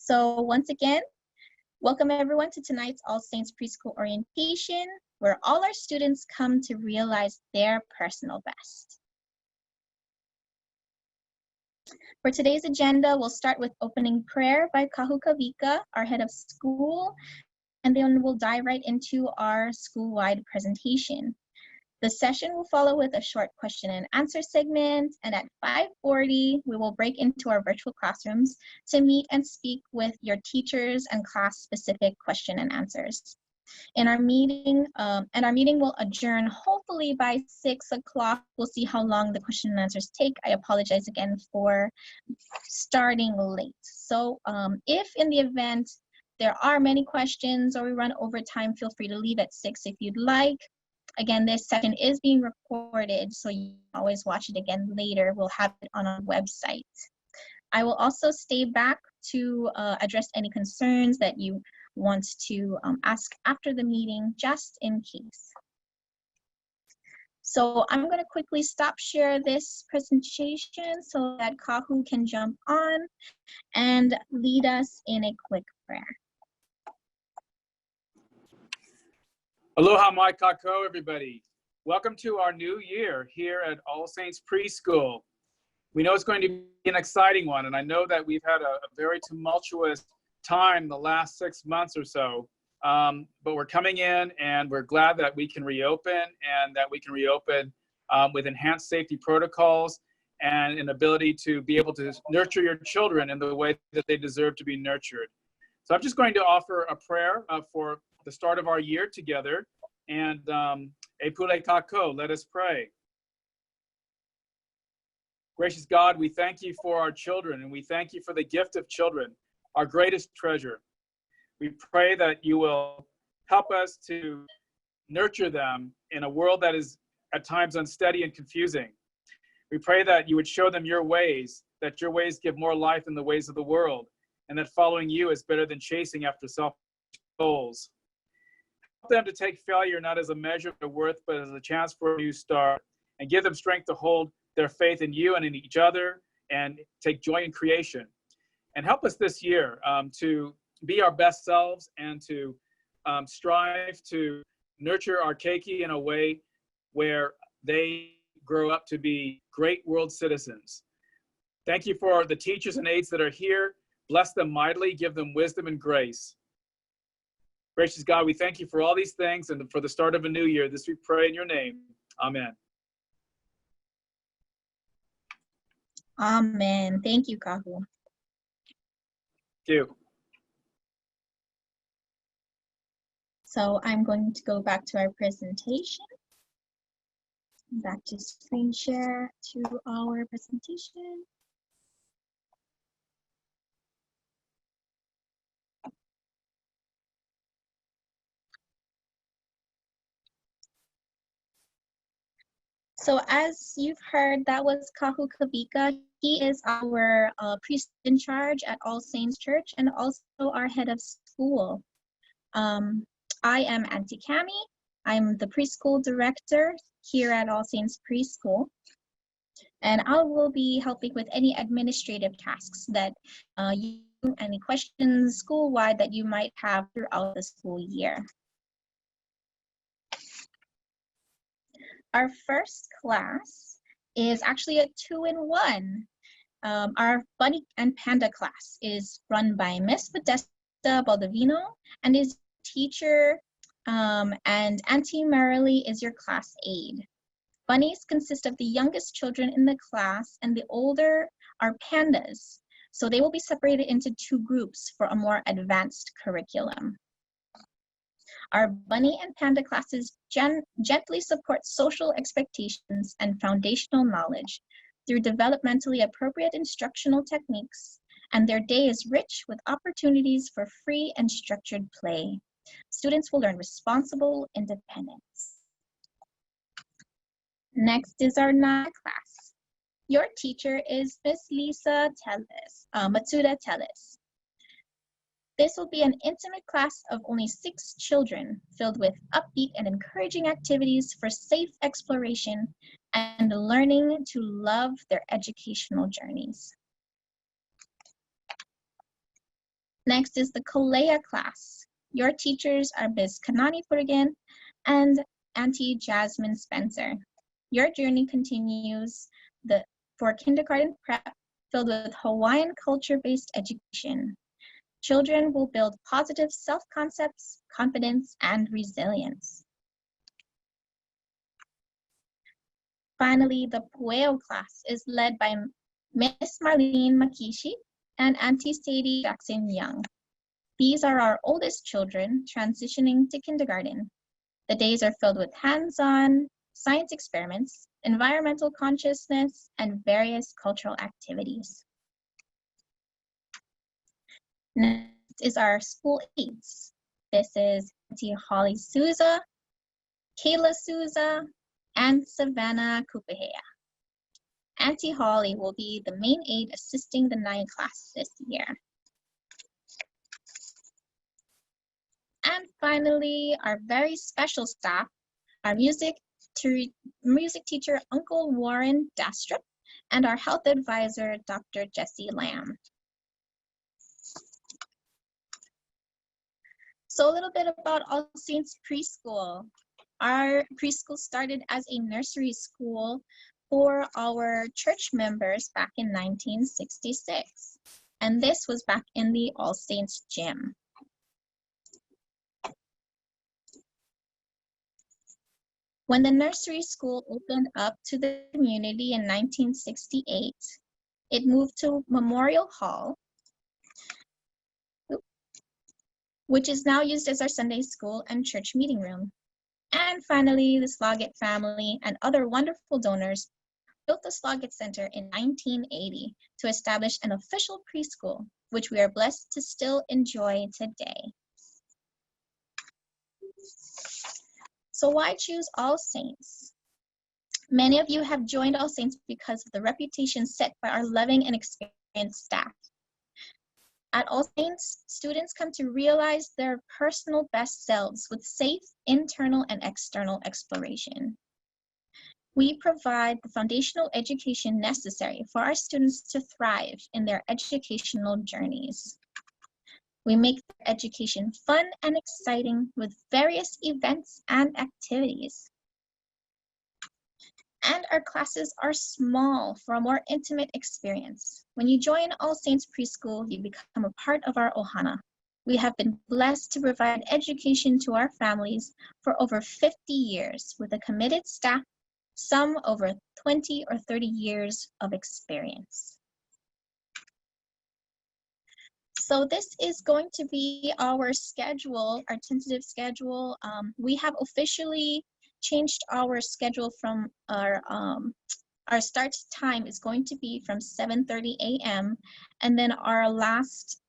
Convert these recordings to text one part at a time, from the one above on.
So once again, welcome everyone to tonight's All Saints Preschool Orientation, where all our students come to realize their personal best. For today's agenda, we'll start with opening prayer by Kahu Kavika, our head of school, and then we'll dive right into our school-wide presentation. The session will follow with a short question and answer segment, and at 5:40, we will break into our virtual classrooms to meet and speak with your teachers and class-specific question and answers. In our meeting, will adjourn hopefully by 6 o'clock. We'll see how long the question and answers take. I apologize again for starting late. So if in the event there are many questions or we run over time, feel free to leave at 6 if you'd like. Again, this session is being recorded, so you can always watch it again later. We'll have it on our website. I will also stay back to address any concerns that you want to ask after the meeting, just in case. So I'm going to quickly stop share this presentation so that Kahu can jump on and lead us in a quick prayer. Aloha mai kako, everybody. Welcome to our new year here at All Saints Preschool. We know it's going to be an exciting one, and I know that we've had a very tumultuous time the last 6 months or so, but we're coming in and we're glad that we can reopen and that we can reopen with enhanced safety protocols and an ability to be able to nurture your children in the way that they deserve to be nurtured. So I'm just going to offer a prayer for the start of our year together, and e pule kako, let us pray. Gracious God, we thank you for our children, and we thank you for the gift of children, our greatest treasure. We pray that you will help us to nurture them in a world that is at times unsteady and confusing. We pray that you would show them your ways, that your ways give more life than the ways of the world, and that following you is better than chasing after selfish goals. Help them to take failure not as a measure of their worth, but as a chance for a new start, and give them strength to hold their faith in you and in each other and take joy in creation. And help us this year to be our best selves and to strive to nurture our keiki in a way where they grow up to be great world citizens. Thank you for the teachers and aides that are here. Bless them mightily, give them wisdom and grace. Gracious God, we thank you for all these things and for the start of a new year. This we pray in your name. Amen. Amen. Thank you, Kahu. Thank you. So I'm going to go back to our presentation. Back to screen share to our presentation. So as you've heard, that was Kahu Kavika. He is our priest in charge at All Saints Church and also our head of school. I am Auntie Cami. I'm the preschool director here at All Saints Preschool. And I will be helping with any administrative tasks that any questions school-wide that you might have throughout the school year. Our first class is actually a 2-in-1. Our Bunny and Panda class is run by Miss Modesta Baldovino and is teacher, and Auntie Marilee is your class aide. Bunnies consist of the youngest children in the class, and the older are pandas. So they will be separated into 2 groups for a more advanced curriculum. Our Bunny and Panda classes gently support social expectations and foundational knowledge through developmentally appropriate instructional techniques, and their day is rich with opportunities for free and structured play. Students will learn responsible independence. Next is our Nana class. Your teacher is Miss Lisa Matsuda Tellis. This will be an intimate class of only 6 children, filled with upbeat and encouraging activities for safe exploration and learning to love their educational journeys. Next is the Kolea class. Your teachers are Ms. Kanani Purigan and Auntie Jasmine Spencer. Your journey continues for kindergarten prep filled with Hawaiian culture-based education. Children will build positive self-concepts, confidence, and resilience. Finally, the Pueo class is led by Miss Marlene Makishi and Auntie Sadie Jackson Young. These are our oldest children transitioning to kindergarten. The days are filled with hands-on science experiments, environmental consciousness, and various cultural activities. Next is our school aides. This is Auntie Holly Souza, Kayla Souza, and Savannah Kupehea. Auntie Holly will be the main aide assisting the 9th class this year. And finally, our very special staff, our music teacher, Uncle Warren Dastrup, and our health advisor, Dr. Jessie Lamb. So a little bit about All Saints Preschool. Our preschool started as a nursery school for our church members back in 1966. And this was back in the All Saints gym. When the nursery school opened up to the community in 1968, it moved to Memorial Hall, which is now used as our Sunday school and church meeting room. And finally, the Sloggett family and other wonderful donors built the Sloggett Center in 1980 to establish an official preschool, which we are blessed to still enjoy today. So why choose All Saints? Many of you have joined All Saints because of the reputation set by our loving and experienced staff. At All Saints, students come to realize their personal best selves with safe internal and external exploration. We provide the foundational education necessary for our students to thrive in their educational journeys. We make education fun and exciting with various events and activities. And our classes are small for a more intimate experience. When you join All Saints Preschool, you become a part of our ohana. We have been blessed to provide education to our families for over 50 years with a committed staff, some over 20 or 30 years of experience. So this is going to be our schedule, our tentative schedule. We have officially changed our schedule from our start time is going to be from 7:30 a.m. and then our last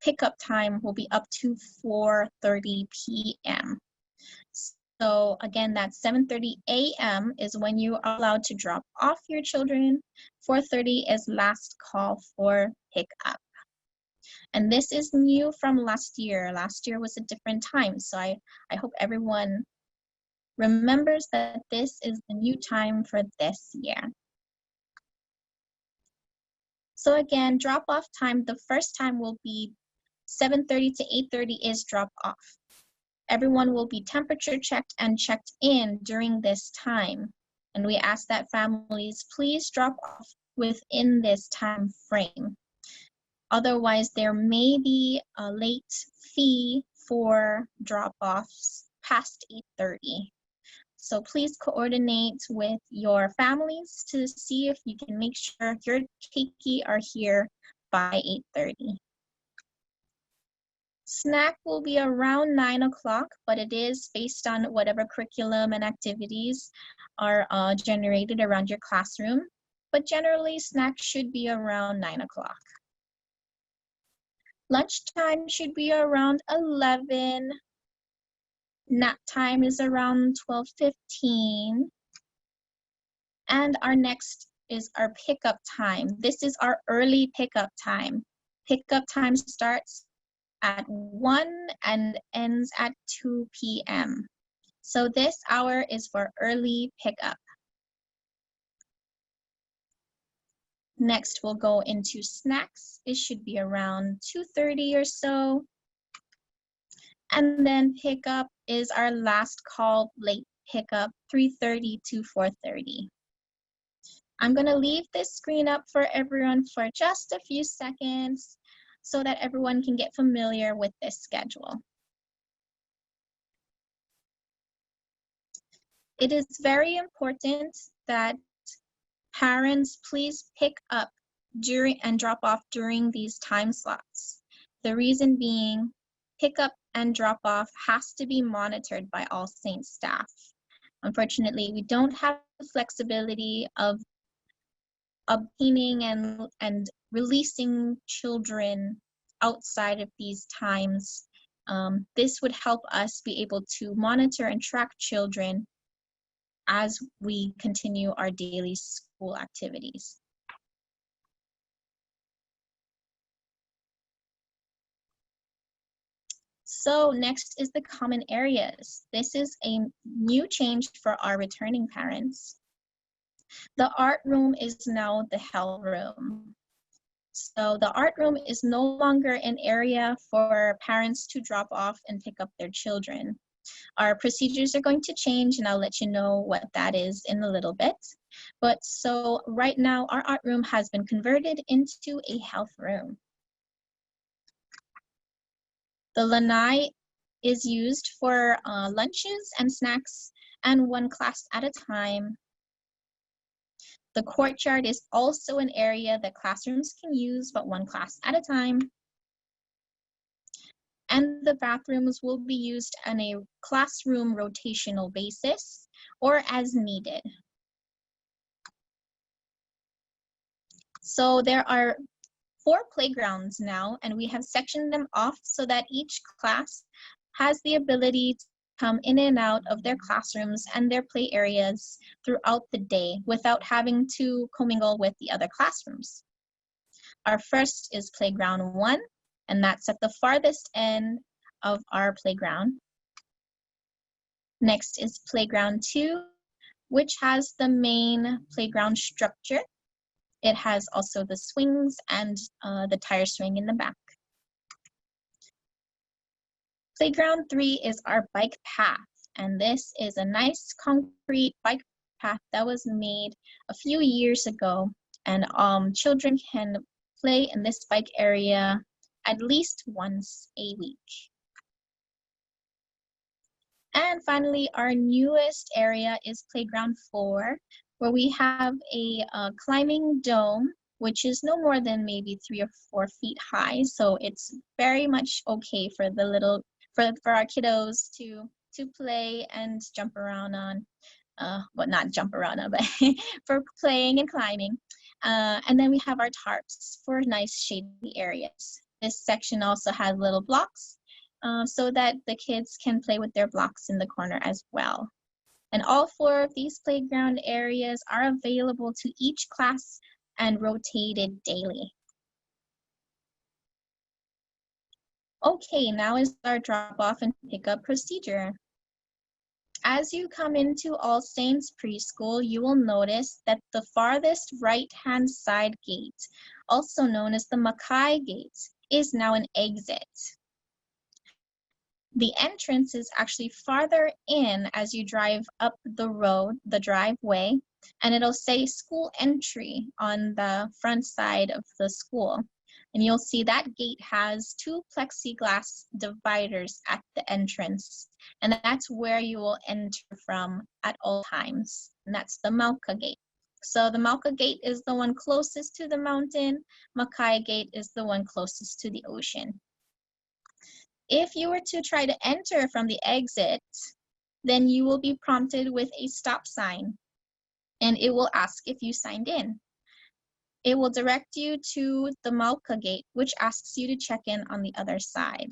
pickup time will be up to 4:30 p.m. So again, that's 7:30 a.m. is when you are allowed to drop off your children. 4:30 is last call for pickup. And this is new from last year. Last year was a different time. So I hope everyone remembers that this is the new time for this year. So again, drop-off time, the first time will be 7:30 to 8:30 is drop-off. Everyone will be temperature checked and checked in during this time. And we ask that families please drop off within this time frame. Otherwise, there may be a late fee for drop-offs past 8:30. So please coordinate with your families to see if you can make sure your keiki are here by 8:30. Snack will be around 9 o'clock, but it is based on whatever curriculum and activities are generated around your classroom. But generally, snack should be around 9 o'clock. Lunchtime should be around 11. Nap time is around 12:15. And our next is our pickup time. This is our early pickup time. Pickup time starts at 1 and ends at 2 p.m. So this hour is for early pickup. Next, we'll go into snacks. It should be around 2:30 or so. And then pickup is our last call, late pickup, 3:30 to 4:30. I'm going to leave this screen up for everyone for just a few seconds so that everyone can get familiar with this schedule. It is very important that parents please pick up during and drop off during these time slots. The reason being, pickup and drop off has to be monitored by All Saints staff. Unfortunately, we don't have the flexibility of obtaining and releasing children outside of these times. This would help us be able to monitor and track children as we continue our daily school activities. So next is the common areas. This is a new change for our returning parents. The art room is now the health room. So the art room is no longer an area for parents to drop off and pick up their children. Our procedures are going to change, and I'll let you know what that is in a little bit. But so right now, our art room has been converted into a health room. The lanai is used for lunches and snacks and one class at a time. The courtyard is also an area that classrooms can use, but one class at a time. And the bathrooms will be used on a classroom rotational basis or as needed. So there are 4 playgrounds now, and we have sectioned them off so that each class has the ability to come in and out of their classrooms and their play areas throughout the day without having to commingle with the other classrooms. Our first is playground 1, and that's at the farthest end of our playground. Next is playground 2, which has the main playground structure. It has also the swings and the tire swing in the back. Playground 3 is our bike path, and this is a nice concrete bike path that was made a few years ago, and children can play in this bike area at least once a week. And finally, our newest area is playground 4, where we have a climbing dome, which is no more than maybe 3 or 4 feet high. So it's very much okay for the for our kiddos to play and jump around on. Well, not jump around on, but for playing and climbing. And then we have our tarps for nice shady areas. This section also has little blocks so that the kids can play with their blocks in the corner as well. And all 4 of these playground areas are available to each class and rotated daily. Okay, now is our drop-off and pickup procedure. As you come into All Saints Preschool, you will notice that the farthest right-hand side gate, also known as the Makai gate, is now an exit. The entrance is actually farther in as you drive up the road, the driveway, and it'll say school entry on the front side of the school. And you'll see that gate has 2 plexiglass dividers at the entrance, and that's where you will enter from at all times, and that's the Mauka gate. So the Mauka gate is the one closest to the mountain, Makai gate is the one closest to the ocean. If you were to try to enter from the exit, then you will be prompted with a stop sign, and it will ask if you signed in. It will direct you to the Mauka gate, which asks you to check in on the other side.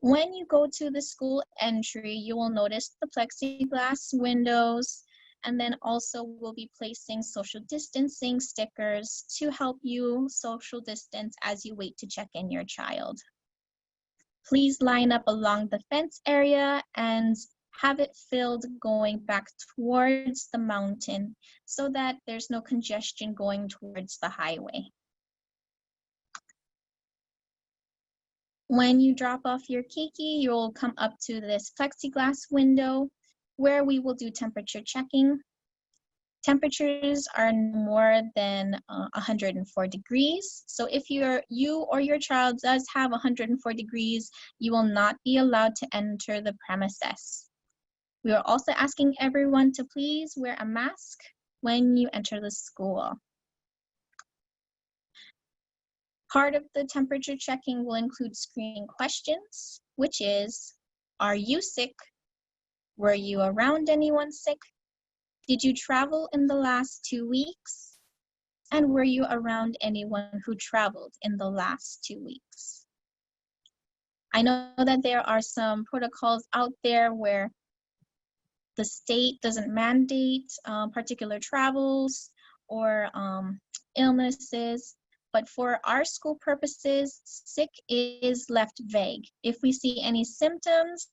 When you go to the school entry, you will notice the plexiglass windows, and then also we'll be placing social distancing stickers to help you social distance as you wait to check in your child. Please line up along the fence area and have it filled going back towards the mountain so that there's no congestion going towards the highway. When you drop off your keiki, you'll come up to this plexiglass window where we will do temperature checking. Temperatures are more than 104 degrees. So if you or your child does have 104 degrees, you will not be allowed to enter the premises. We are also asking everyone to please wear a mask when you enter the school. Part of the temperature checking will include screening questions, which is, are you sick? Were you around anyone sick? Did you travel in the last 2 weeks? And were you around anyone who traveled in the last 2 weeks? I know that there are some protocols out there where the state doesn't mandate particular travels or illnesses, but for our school purposes, sick is left vague. If we see any symptoms,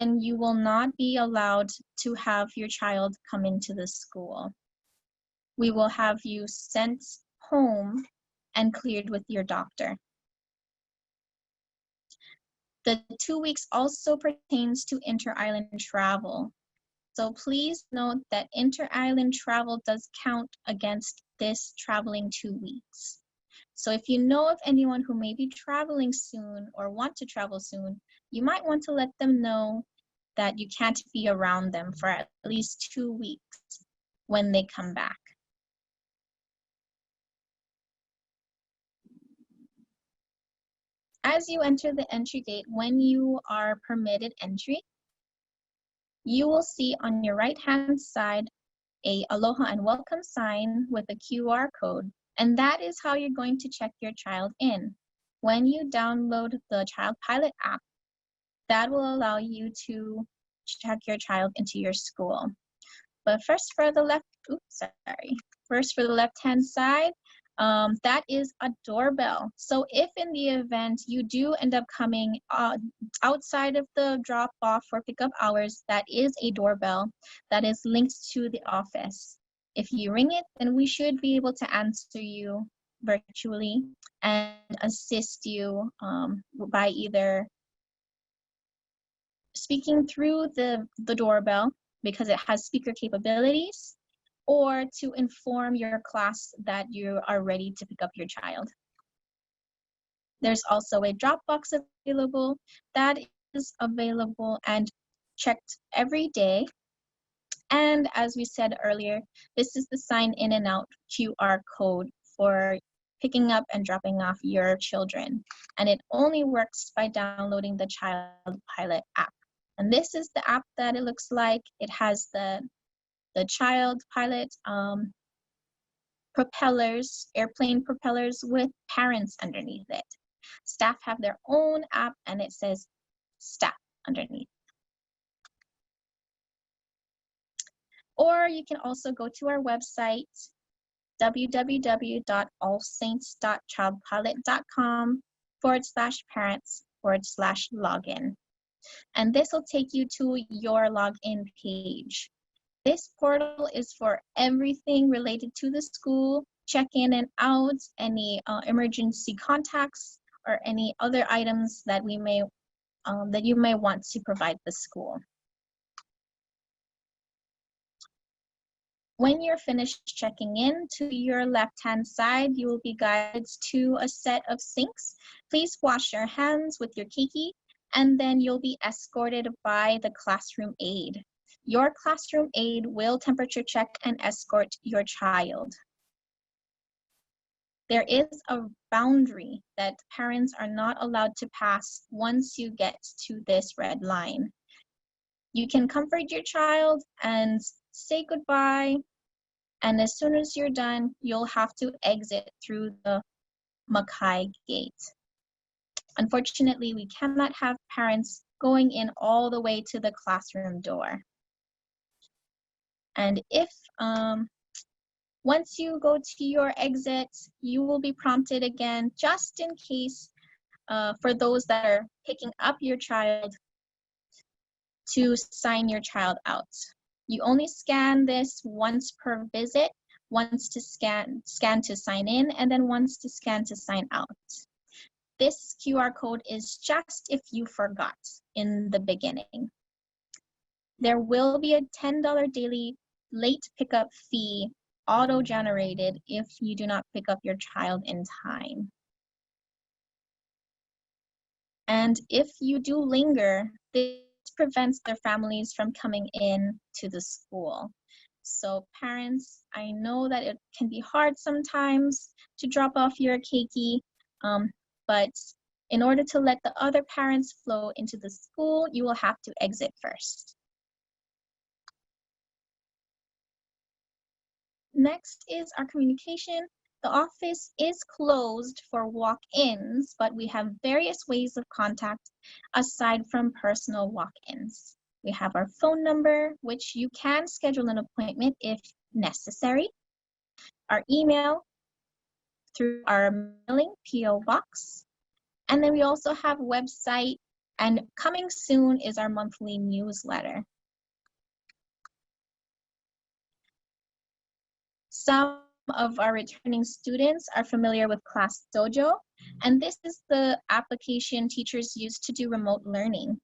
then you will not be allowed to have your child come into the school. We will have you sent home and cleared with your doctor. The 2 weeks also pertains to inter-island travel. So please note that inter-island travel does count against this traveling 2 weeks. So if you know of anyone who may be traveling soon or want to travel soon, you might want to let them know that you can't be around them for at least 2 weeks when they come back. As you enter the entry gate, when you are permitted entry, you will see on your right-hand side a Aloha and Welcome sign with a QR code, and that is how you're going to check your child in. When you download the Child Pilot app, that will allow you to check your child into your school. But first for the left-hand side, that is a doorbell. So if in the event you do end up coming outside of the drop-off or pickup hours, that is a doorbell that is linked to the office. If you ring it, then we should be able to answer you virtually and assist you by either speaking through the doorbell, because it has speaker capabilities, or to inform your class that you are ready to pick up your child. There's also a drop box available that is available and checked every day. And as we said earlier, this is the sign in and out QR code for picking up and dropping off your children. And it only works by downloading the Child Pilot app. And this is the app that it looks like. It has the Child Pilot propellers, airplane propellers with parents underneath it. Staff have their own app and it says staff underneath. Or you can also go to our website, www.allsaints.childpilot.com/parents/login. And this will take you to your login page. This portal is for everything related to the school, check in and out, any emergency contacts, or any other items that you may want to provide the school. When you're finished checking in, to your left-hand side, you will be guided to a set of sinks. Please wash your hands with your keiki, and then you'll be escorted by the classroom aide. Your classroom aide will temperature check and escort your child. There is a boundary that parents are not allowed to pass once you get to this red line. You can comfort your child and say goodbye, and as soon as you're done, you'll have to exit through the Makai gate. Unfortunately, we cannot have parents going in all the way to the classroom door. And if once you go to your exit, you will be prompted again, just in case for those that are picking up your child, to sign your child out. You only scan this once per visit, once to scan to sign in, and then once to scan to sign out. This QR code is just if you forgot in the beginning. There will be a $10 daily late pickup fee auto-generated if you do not pick up your child in time. And if you do linger, this prevents their families from coming in to the school. So parents, I know that it can be hard sometimes to drop off your keiki, but in order to let the other parents flow into the school, you will have to exit first. Next is our communication. The office is closed for walk-ins, but we have various ways of contact aside from personal walk-ins. We have our phone number, which you can schedule an appointment if necessary. Our email through our mailing PO box. And then we also have website, and coming soon is our monthly newsletter. Some of our returning students are familiar with Class Dojo, and this is the application teachers use to do remote learning.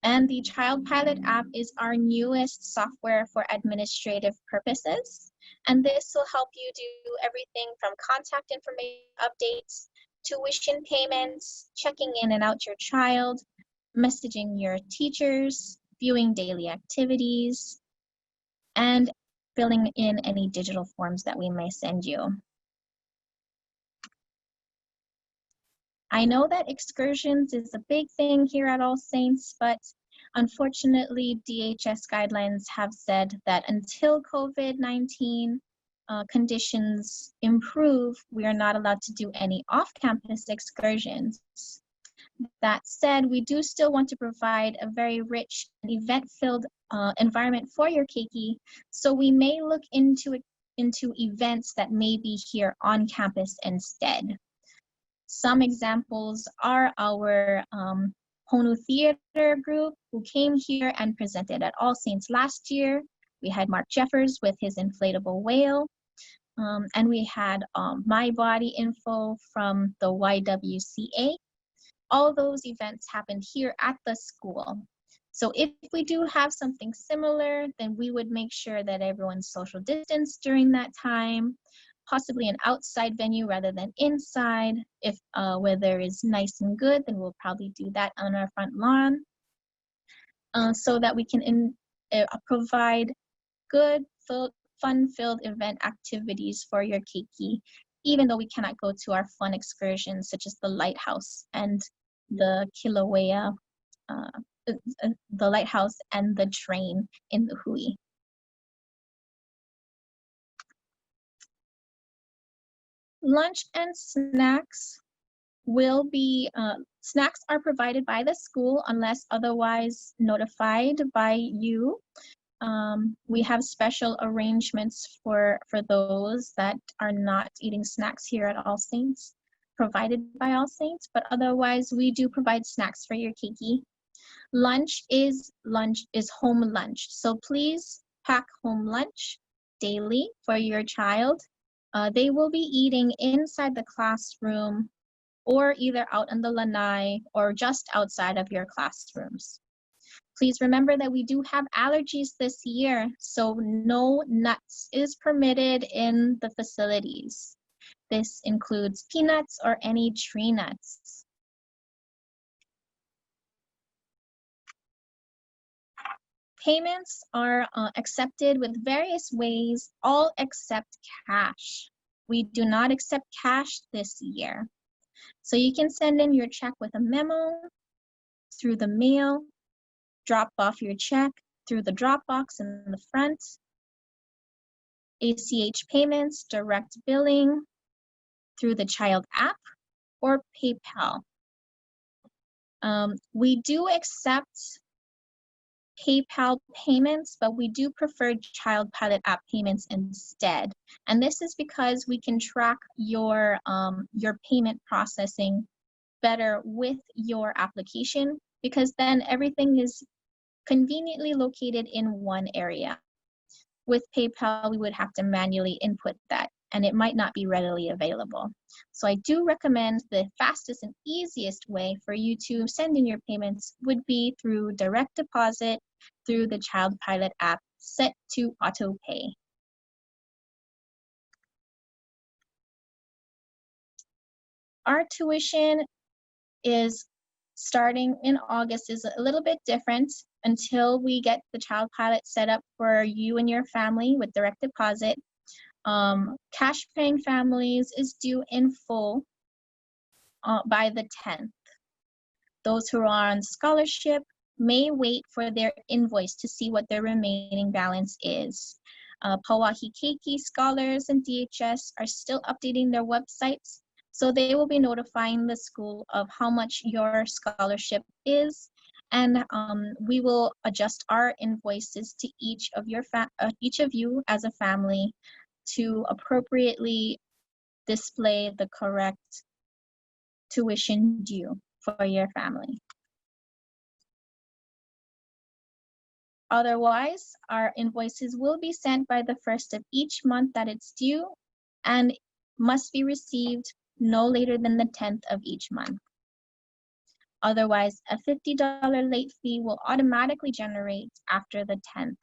And the Child Pilot app is our newest software for administrative purposes. And this will help you do everything from contact information updates, tuition payments, checking in and out your child, messaging your teachers, viewing daily activities, and filling in any digital forms that we may send you. I know that excursions is a big thing here at All Saints, but unfortunately, DHS guidelines have said that until COVID-19 conditions improve, we are not allowed to do any off-campus excursions. That said, we do still want to provide a very rich and event-filled environment for your keiki, so we may look into events that may be here on campus instead. Some examples are our Honu Theater group, who came here and presented at All Saints last year. We had Mark Jeffers with his inflatable whale. And we had My Body info from the YWCA. All those events happened here at the school. So if we do have something similar, then we would make sure that everyone's social distance during that time, possibly an outside venue rather than inside. If weather is nice and good, then we'll probably do that on our front lawn, so that we can provide good, fun-filled event activities for your keiki, even though we cannot go to our fun excursions such as the lighthouse and the Kilauea, the lighthouse and the train in the Hui. Lunch and snacks will be, snacks are provided by the school unless otherwise notified by you. We have special arrangements for those that are not eating snacks here at All Saints, provided by All Saints, but otherwise we do provide snacks for your keiki. Lunch is home lunch, so please pack home lunch daily for your child. They will be eating inside the classroom or either out on the lanai or just outside of your classrooms. Please remember that we do have allergies this year, so no nuts is permitted in the facilities. This includes peanuts or any tree nuts. Payments are accepted with various ways, all except cash. We do not accept cash this year. So you can send in your check with a memo through the mail, drop off your check through the drop box in the front, ACH payments, direct billing through the child app, or PayPal. We do accept PayPal payments, but we do prefer Child Pilot app payments instead. And this is because we can track your payment processing better with your application, because then everything is conveniently located in one area. With PayPal, we would have to manually input that, and it might not be readily available. So I do recommend the fastest and easiest way for you to send in your payments would be through direct deposit through the Child Pilot app set to auto pay. Our tuition is starting in August is a little bit different until we get the Child Pilot set up for you and your family with direct deposit. Cash paying families is due in full by the 10th. Those who are on scholarship may wait for their invoice to see what their remaining balance is. Kauai keiki scholars and DHS are still updating their websites, so they will be notifying the school of how much your scholarship is, and we will adjust our invoices to each of you as a family to appropriately display the correct tuition due for your family. Otherwise, our invoices will be sent by the 1st of each month that it's due and must be received no later than the 10th of each month. Otherwise, a $50 late fee will automatically generate after the 10th.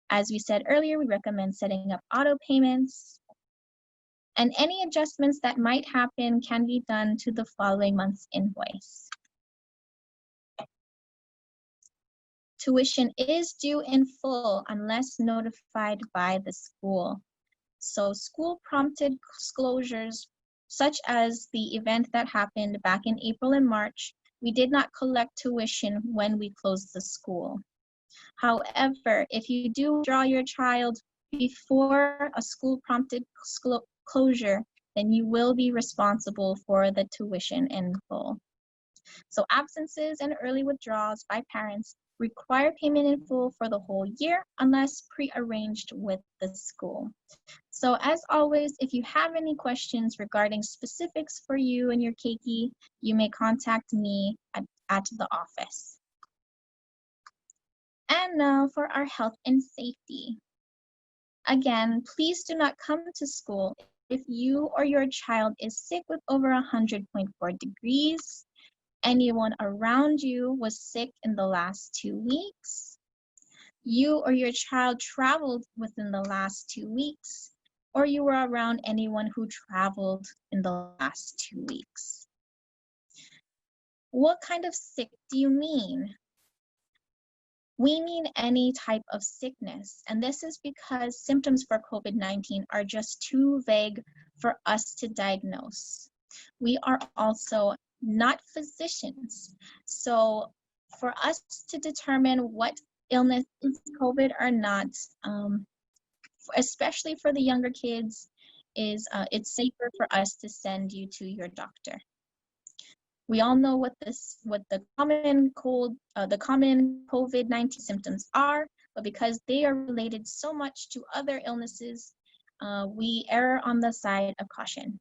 As we said earlier, we recommend setting up auto payments, and any adjustments that might happen can be done to the following month's invoice. Tuition is due in full unless notified by the school. So school prompted disclosures, such as the event that happened back in April and March, we did not collect tuition when we closed the school. However, if you do draw your child before a school prompted closure, then you will be responsible for the tuition in full. So absences and early withdrawals by parents require payment in full for the whole year unless pre-arranged with the school. So as always, if you have any questions regarding specifics for you and your keiki, you may contact me at the office. And now for our health and safety. Again, please do not come to school if you or your child is sick with over 100.4 degrees, anyone around you was sick in the last 2 weeks, you or your child traveled within the last 2 weeks, or you were around anyone who traveled in the last 2 weeks. What kind of sick do you mean? We mean any type of sickness, and this is because symptoms for COVID-19 are just too vague for us to diagnose. We are also not physicians, so for us to determine what illness is COVID or not, especially for the younger kids, it's safer for us to send you to your doctor. We all know what the common COVID-19 symptoms are, but because they are related so much to other illnesses, we err on the side of caution.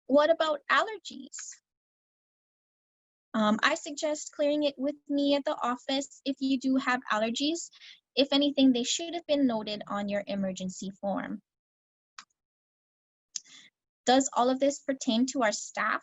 What about allergies? I suggest clearing it with me at the office if you do have allergies. If anything, they should have been noted on your emergency form. Does all of this pertain to our staff?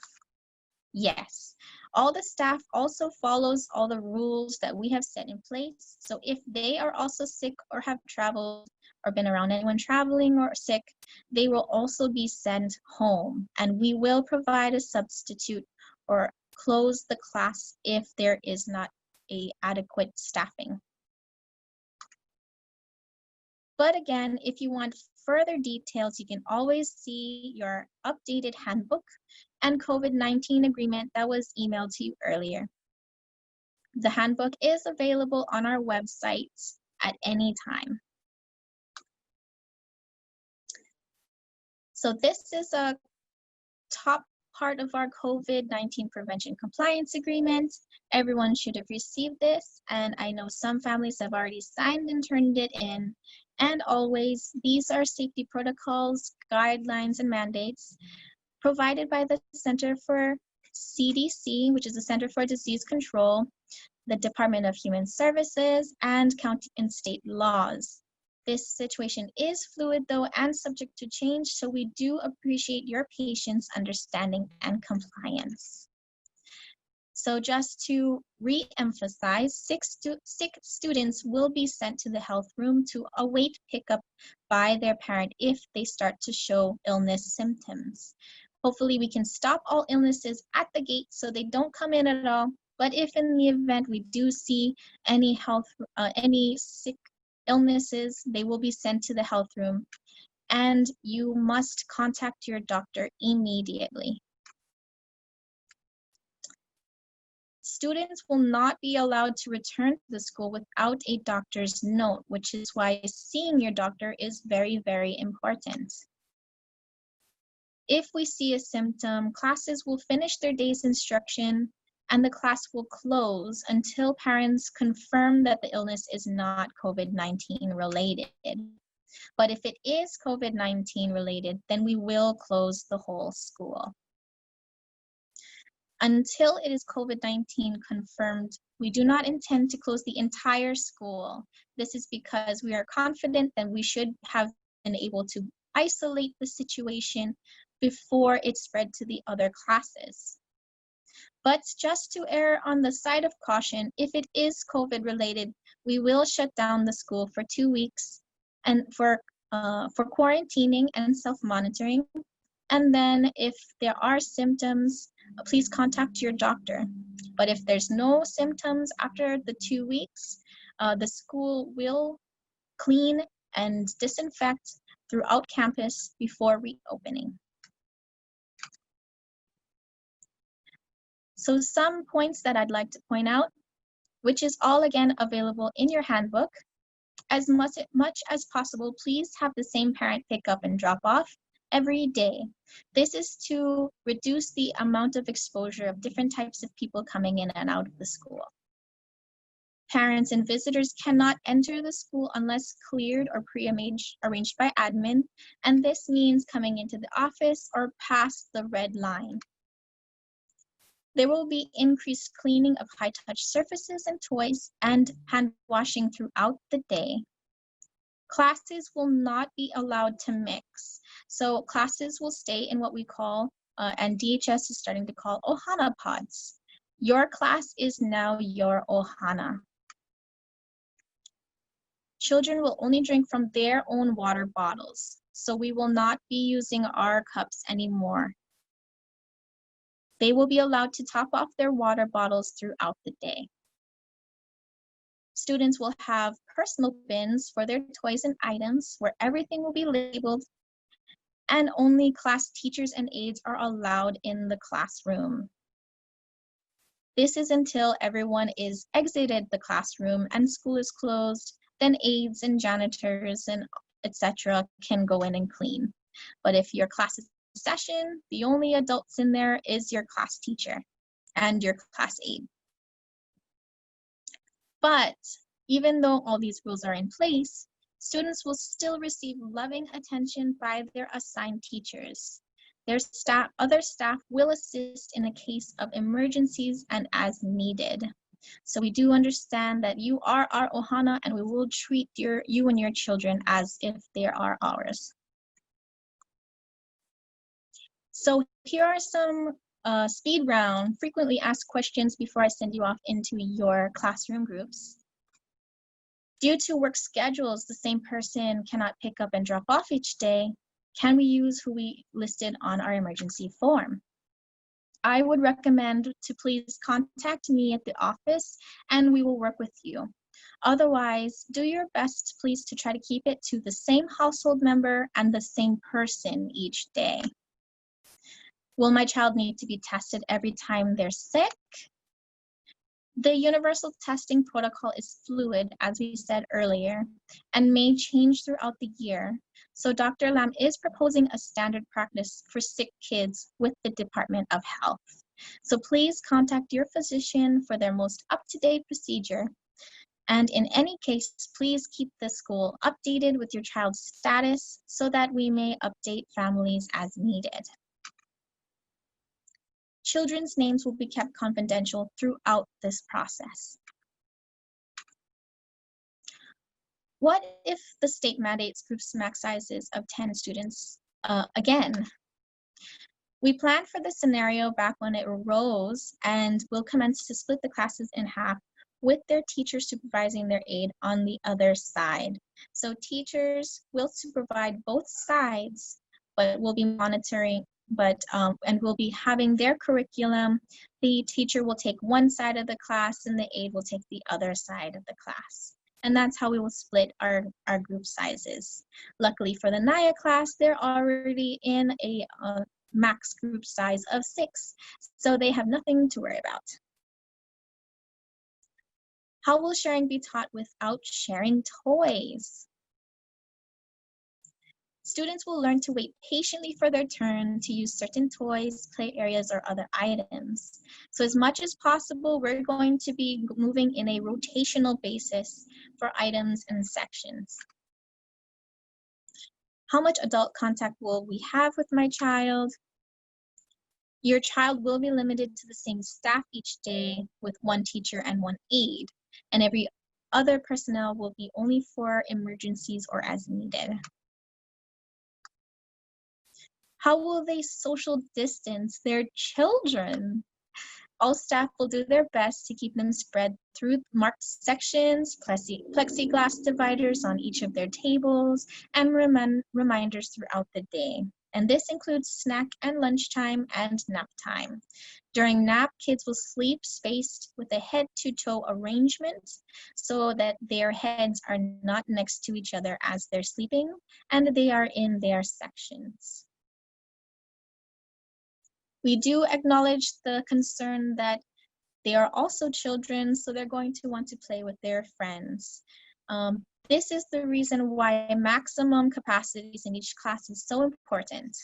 Yes. All the staff also follows all the rules that we have set in place. So if they are also sick or have traveled or been around anyone traveling or sick, they will also be sent home, and we will provide a substitute or close the class if there is not an adequate staffing. But again, if you want further details, you can always see your updated handbook and COVID-19 agreement that was emailed to you earlier. The handbook is available on our website at any time. So this is a top part of our COVID-19 prevention compliance agreement. Everyone should have received this, and I know some families have already signed and turned it in. And always, these are safety protocols, guidelines, and mandates provided by the Center for CDC, which is the Center for Disease Control, the Department of Human Services, and county and state laws. This situation is fluid, though, and subject to change, so we do appreciate your patience, understanding, and compliance. So just to re-emphasize, sick students will be sent to the health room to await pickup by their parent if they start to show illness symptoms. Hopefully we can stop all illnesses at the gate so they don't come in at all. But if in the event we do see any sick illnesses, they will be sent to the health room, and you must contact your doctor immediately. Students will not be allowed to return to the school without a doctor's note, which is why seeing your doctor is very, very important. If we see a symptom, classes will finish their day's instruction and the class will close until parents confirm that the illness is not COVID-19 related. But if it is COVID-19 related, then we will close the whole school. Until it is COVID-19 confirmed, we do not intend to close the entire school. This is because we are confident that we should have been able to isolate the situation before it spread to the other classes. But just to err on the side of caution, if it is COVID related, we will shut down the school for 2 weeks and for quarantining and self-monitoring. And then if there are symptoms, please contact your doctor. But if there's no symptoms after the 2 weeks, the school will clean and disinfect throughout campus before reopening. So some points that I'd like to point out, which is all again available in your handbook. As much as possible, please have the same parent pick up and drop off every day. This is to reduce the amount of exposure of different types of people coming in and out of the school. Parents and visitors cannot enter the school unless cleared or pre-arranged by admin, and this means coming into the office or past the red line. There will be increased cleaning of high-touch surfaces and toys and hand washing throughout the day. Classes will not be allowed to mix. So classes will stay in what we call, and DHS is starting to call, Ohana pods. Your class is now your Ohana. Children will only drink from their own water bottles, so we will not be using our cups anymore. They will be allowed to top off their water bottles throughout the day. Students will have personal bins for their toys and items where everything will be labeled, and only class teachers and aides are allowed in the classroom. This is until everyone is exited the classroom and school is closed, then aides and janitors and etc. can go in and clean. But if your class is in session, the only adults in there is your class teacher and your class aide. But even though all these rules are in place, students will still receive loving attention by their assigned teachers. Other staff will assist in a case of emergencies and as needed. So we do understand that you are our Ohana, and we will treat you and your children as if they are ours. So here are some speed round, frequently asked questions before I send you off into your classroom groups. Due to work schedules, the same person cannot pick up and drop off each day. Can we use who we listed on our emergency form? I would recommend to please contact me at the office and we will work with you. Otherwise, do your best, please, to try to keep it to the same household member and the same person each day. Will my child need to be tested every time they're sick? The universal testing protocol is fluid, as we said earlier, and may change throughout the year. So Dr. Lam is proposing a standard practice for sick kids with the Department of Health. So please contact your physician for their most up-to-date procedure. And in any case, please keep the school updated with your child's status so that we may update families as needed. Children's names will be kept confidential throughout this process. What if the state mandates group max sizes of 10 students again? We planned for the scenario back when it arose and will commence to split the classes in half with their teacher supervising their aide on the other side. So teachers will supervise both sides, but will be monitoring, and will be having their curriculum. The teacher will take one side of the class and the aide will take the other side of the class. And that's how we will split our group sizes. Luckily for the NAYA class, they're already in a max group size of 6, so they have nothing to worry about. How will sharing be taught without sharing toys? Students will learn to wait patiently for their turn to use certain toys, play areas, or other items. So as much as possible, we're going to be moving in a rotational basis for items and sections. How much adult contact will we have with my child? Your child will be limited to the same staff each day with one teacher and one aide, and every other personnel will be only for emergencies or as needed. How will they social distance their children? All staff will do their best to keep them spread through marked sections, plexiglass dividers on each of their tables, and reminders throughout the day. And this includes snack and lunchtime and nap time. During nap, kids will sleep spaced with a head-to-toe arrangement so that their heads are not next to each other as they're sleeping, and they are in their sections. We do acknowledge the concern that they are also children, so they're going to want to play with their friends. This is the reason why maximum capacities in each class is so important.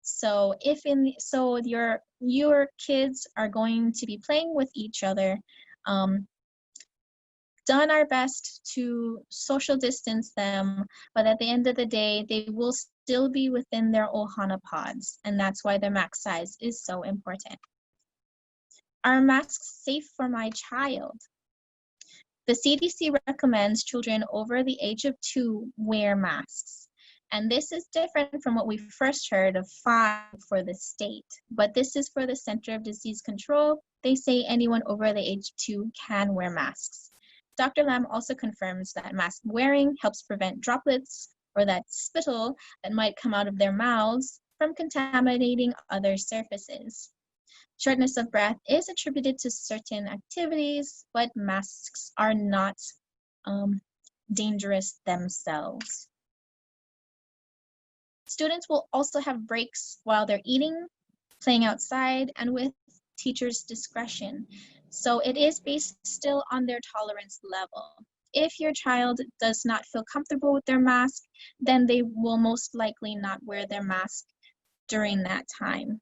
So your kids are going to be playing with each other. Done our best to social distance them, but at the end of the day, they will still be within their ohana pods, and that's why their max size is so important. Are masks safe for my child? The CDC recommends children over the age of 2 wear masks. And this is different from what we first heard of 5 for the state, but this is for the Center of Disease Control. They say anyone over the age of 2 can wear masks. Dr. Lam also confirms that mask wearing helps prevent droplets or that spittle that might come out of their mouths from contaminating other surfaces. Shortness of breath is attributed to certain activities, but masks are not dangerous themselves. Students will also have breaks while they're eating, playing outside, and with teacher's discretion. So it is based still on their tolerance level. If your child does not feel comfortable with their mask, then they will most likely not wear their mask during that time.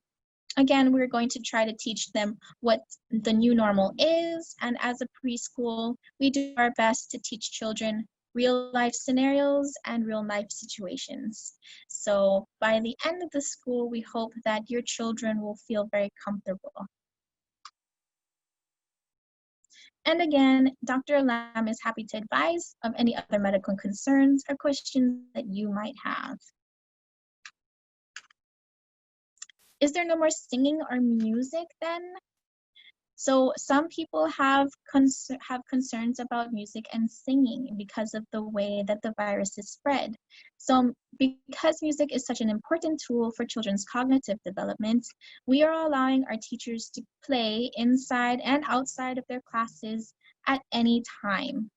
Again, we're going to try to teach them what the new normal is, and as a preschool, we do our best to teach children real life scenarios and real life situations. So by the end of the school, we hope that your children will feel very comfortable. And again, Dr. Lam is happy to advise of any other medical concerns or questions that you might have. Is there no more singing or music then? So some people have concerns about music and singing because of the way that the virus is spread. So because music is such an important tool for children's cognitive development, we are allowing our teachers to play inside and outside of their classes at any time.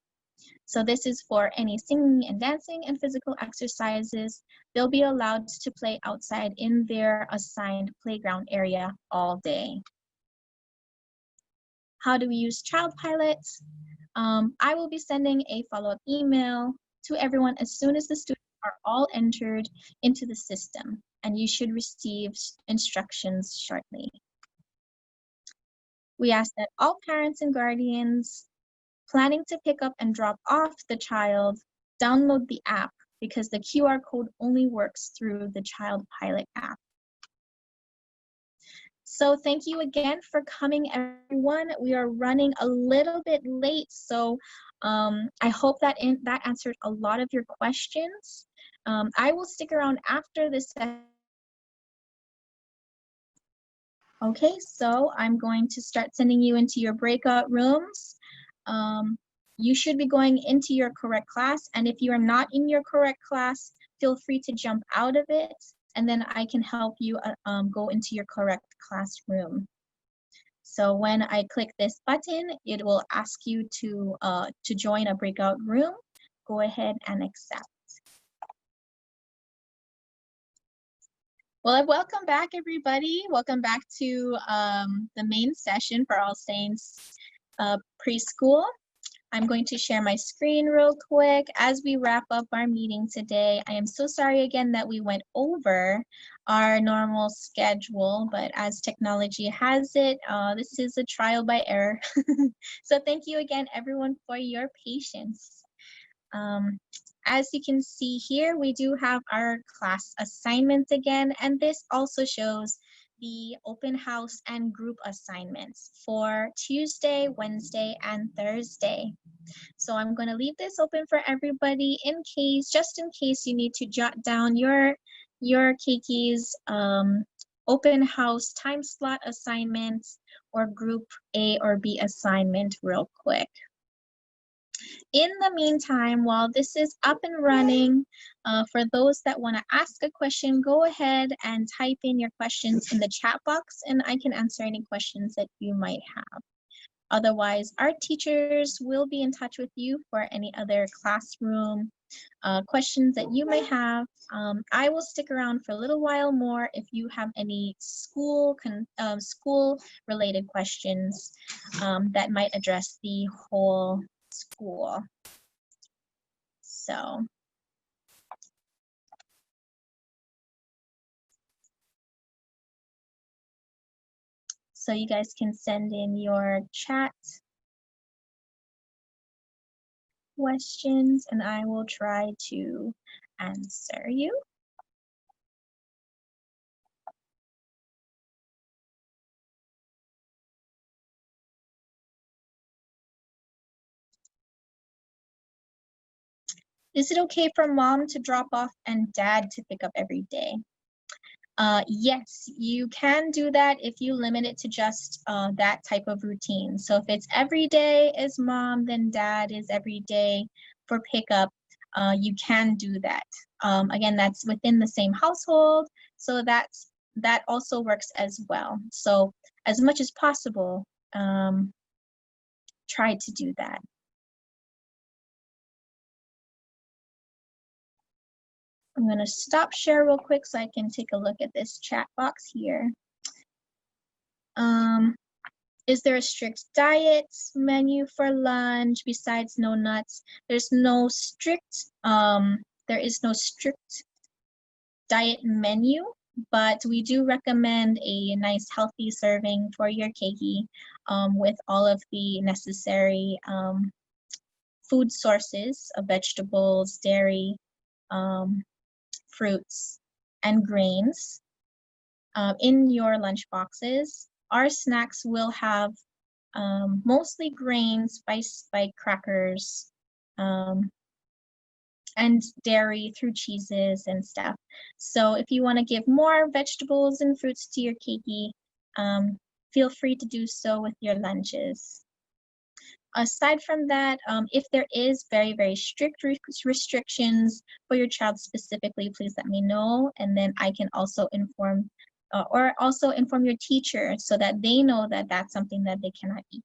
So this is for any singing and dancing and physical exercises. They'll be allowed to play outside in their assigned playground area all day. How do we use Child Pilot? I will be sending a follow-up email to everyone as soon as the students are all entered into the system, and you should receive instructions shortly. We ask that all parents and guardians planning to pick up and drop off the child, download the app because the QR code only works through the Child Pilot app. So thank you again for coming, everyone. We are running a little bit late, so I hope that that answered a lot of your questions. I will stick around after this session. Okay, so I'm going to start sending you into your breakout rooms. You should be going into your correct class, and if you are not in your correct class, feel free to jump out of it, and then I can help you go into your correct classroom. So when I click this button, it will ask you to join a breakout room. Go ahead and accept. Well, welcome back, everybody. Welcome back to the main session for All Saints Preschool. I'm going to share my screen real quick as we wrap up our meeting today. I am so sorry again that we went over our normal schedule, but as technology has it, this is a trial by error. So thank you again, everyone, for your patience. As you can see here, we do have our class assignments again, and this also shows the open house and group assignments for Tuesday, Wednesday, and Thursday. So I'm going to leave this open for everybody just in case you need to jot down your keikis, open house time slot assignments or group A or B assignment real quick. In the meantime, while this is up and running, for those that want to ask a question, go ahead and type in your questions in the chat box and I can answer any questions that you might have. Otherwise, our teachers will be in touch with you for any other classroom questions that you may have. I will stick around for a little while more if you have any school-related questions that might address the whole school. So you guys can send in your chat questions and I will try to answer you. Is it okay for mom to drop off and dad to pick up every day? Yes, you can do that if you limit it to just that type of routine. So if it's every day is mom, then dad is every day for pickup, you can do that. Again, that's within the same household, so that also works as well. So as much as possible, try to do that. I'm going to stop share real quick so I can take a look at this chat box here. Is there a strict diet menu for lunch besides no nuts? There is no strict diet menu, but we do recommend a nice healthy serving for your keiki with all of the necessary food sources of vegetables, dairy, fruits, and grains in your lunch boxes. Our snacks will have mostly grains, spiced by crackers, and dairy through cheeses and stuff. So if you want to give more vegetables and fruits to your keiki, feel free to do so with your lunches. Aside from that, if there is very, very strict restrictions for your child specifically, please let me know, and then I can also inform your teacher so that they know that that's something that they cannot eat.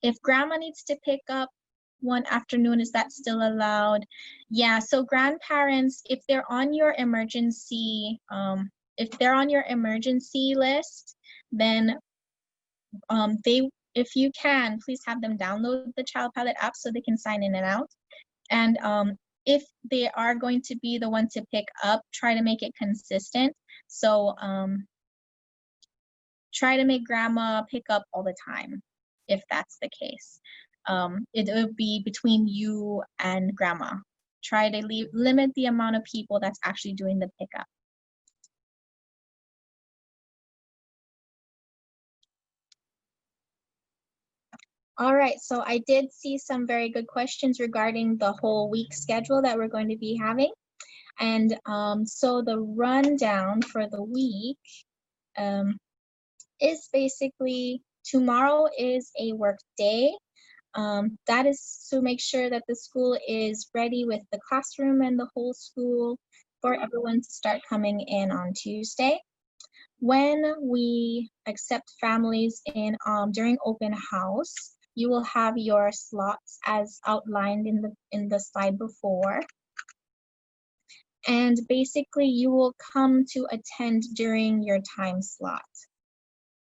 If grandma needs to pick up one afternoon, is that still allowed? Yeah, so grandparents, if they're on your emergency list, then if you can, please have them download the Child Pilot app so they can sign in and out. And if they are going to be the one to pick up, try to make it consistent. So try to make grandma pick up all the time, if that's the case. It would be between you and grandma. Try to limit the amount of people that's actually doing the pickup. All right, so I did see some very good questions regarding the whole week schedule that we're going to be having. And so the rundown for the week is basically tomorrow is a work day. That is to make sure that the school is ready with the classroom and the whole school for everyone to start coming in on Tuesday. When we accept families in during open house, you will have your slots as outlined in the slide before. And basically you will come to attend during your time slot.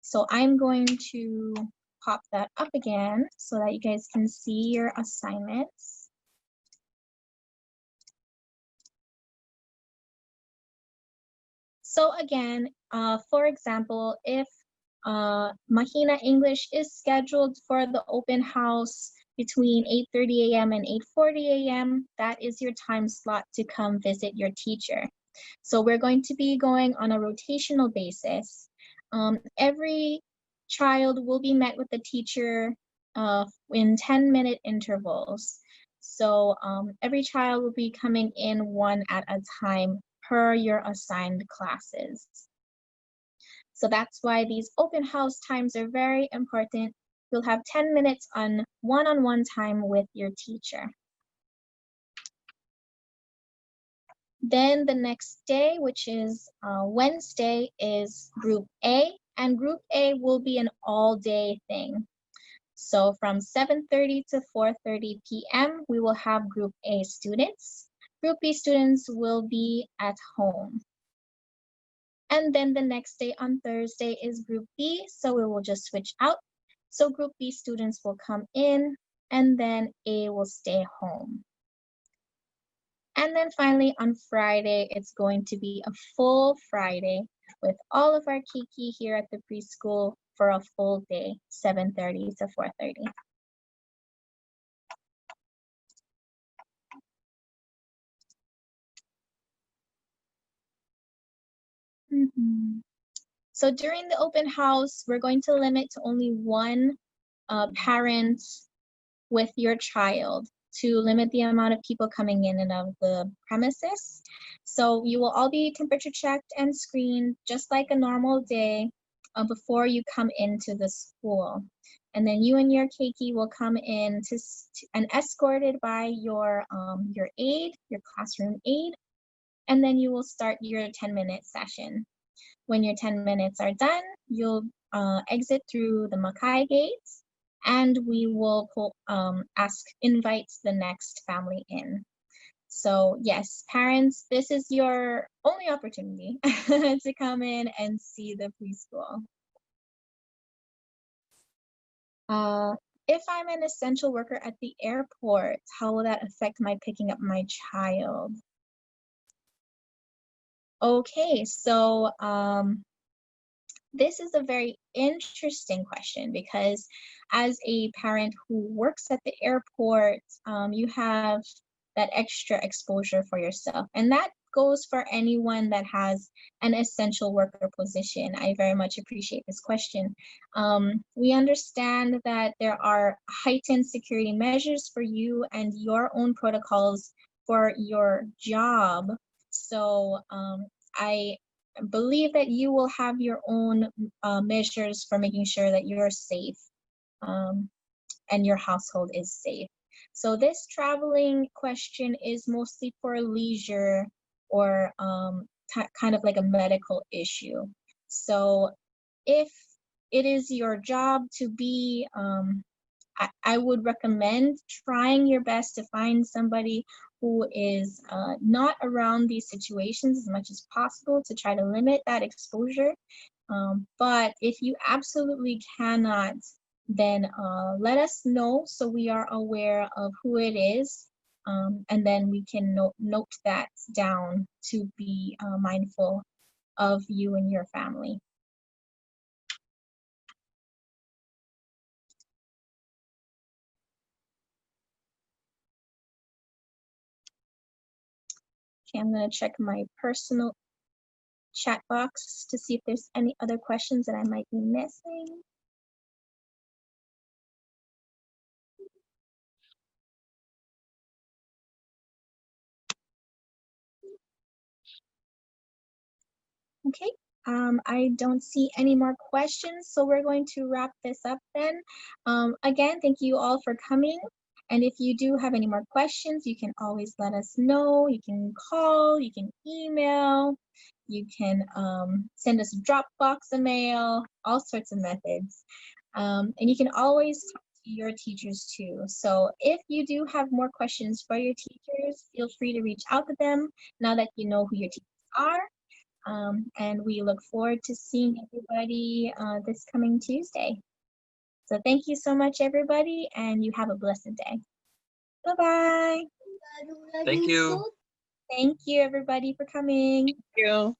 So I'm going to pop that up again so that you guys can see your assignments. So again, for example, if Mahina English is scheduled for the open house between 8:30 a.m. and 8:40 a.m., that is your time slot to come visit your teacher. So we're going to be going on a rotational basis. Every child will be met with the teacher in 10-minute intervals. So every child will be coming in one at a time per your assigned classes. So that's why these open house times are very important. You'll have 10 minutes on one-on-one time with your teacher. Then the next day, which is Wednesday, is Group A, and Group A will be an all-day thing. So from 7:30 to 4:30 p.m., we will have Group A students. Group B students will be at home. And then the next day on Thursday is Group B, so we will just switch out. So Group B students will come in, and then A will stay home. And then finally on Friday, it's going to be a full Friday with all of our keiki here at the preschool for a full day, 7:30 to 4:30. So during the open house, we're going to limit to only one parent with your child to limit the amount of people coming in and out of the premises. So you will all be temperature checked and screened just like a normal day before you come into the school. And then you and your keiki will come in and escorted by your aide, your classroom aide, and then you will start your 10-minute session. When your 10 minutes are done, you'll exit through the Makai gates, and we will invite the next family in. So yes, parents, this is your only opportunity to come in and see the preschool. If I'm an essential worker at the airport, how will that affect my picking up my child? Okay, so this is a very interesting question because as a parent who works at the airport, you have that extra exposure for yourself. And that goes for anyone that has an essential worker position. I very much appreciate this question. We understand that there are heightened security measures for you and your own protocols for your job. So I believe that you will have your own measures for making sure that you're safe and your household is safe. So this traveling question is mostly for leisure or kind of like a medical issue. So if it is your job to be, I would recommend trying your best to find somebody who is not around these situations as much as possible to try to limit that exposure. But if you absolutely cannot, then let us know so we are aware of who it is, and then we can note that down to be mindful of you and your family. Okay, I'm going to check my personal chat box to see if there's any other questions that I might be missing. Okay, I don't see any more questions, so we're going to wrap this up then. Again, thank you all for coming. And if you do have any more questions, you can always let us know. You can call, you can email, you can send us a Dropbox a mail, all sorts of methods. And you can always talk to your teachers too. So if you do have more questions for your teachers, feel free to reach out to them now that you know who your teachers are. And we look forward to seeing everybody this coming Tuesday. So thank you so much, everybody, and you have a blessed day. Bye-bye. Thank you. Thank you, everybody, for coming. Thank you.